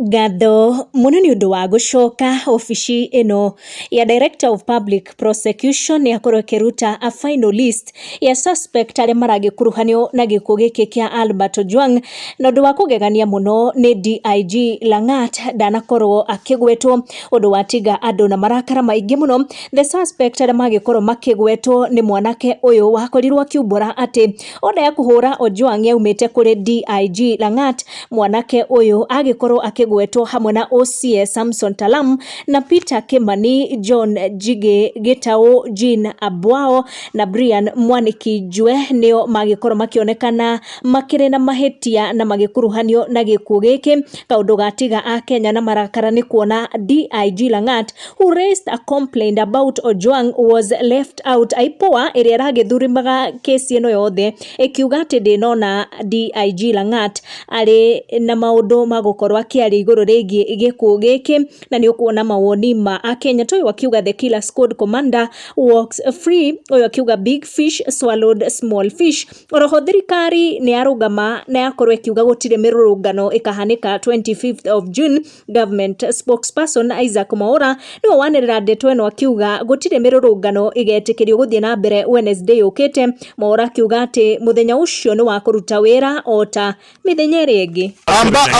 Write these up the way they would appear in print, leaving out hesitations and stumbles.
Gatho muno ni undu wa gucoka ofici ino ya Director of Public Prosecution ya kiruta a final list ya suspect aria maragikuruhanio na gikuo giki kia Albert Ojwang na undu wa kugegania muno ni DIG Langat ndanakorwo akigwetwo undu watiga andu na marakara maingi muno. The suspect aria magikorwo makigwetwo ni mwanake uyu wakorirwo akiumbura ati oda ya kuhura Ojwang yaumite kuri DIG Langat. Mwanake uyu agikorwo akigwetwo hamwe na OCS Samson Talam na Peter Kimani, John Jige Gitao, Jean Abwao na Brian Mwaniki Jwe nio magikorwo makionekana makire na mahetia na magikuruhanio na gikuo giki. Kaundu gatiga a Kenya na marakara ni kuona DIG Langat, who raised a complaint about Ojwang, was left out. Aipoa iria ragithurimaga kesi ino yothe ikiuga ati ndinona DIG Langat ari na maundu magukorwo akiari iguru rigie gikuo giki, na ni ukuona mawoni ma a Kenya. Toyo wakiuga the killer squad commander walks free, oyo akiuga big fish swallowed small fish. Oroho thirikari ni arugama na yakorwo ikiuga gutire mirurungano ikahanika 25th of June. Government spokesperson Isaac Mwaura niwe wanirira ndeto ino akiuga gutire mirurungano igetikirio guthie na mbere Wednesday ukite. Mwaura akiuga ati muthenya ucio ni wa kuruta wira ota mithenya iri ingi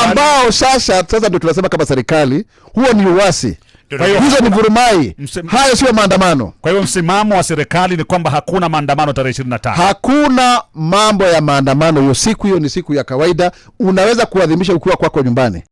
ambao sasa ndio tunasema kama serikali huo ni uasi. Hizo ni vurumai. Hayo sio maandamano. Kwa hiyo msimamo wa serikali ni kwamba hakuna maandamano tarehe 25. Hakuna mambo ya maandamano. Hiyo ni siku ya kawaida, unaweza kuadhimisha ukiwa kwako nyumbani.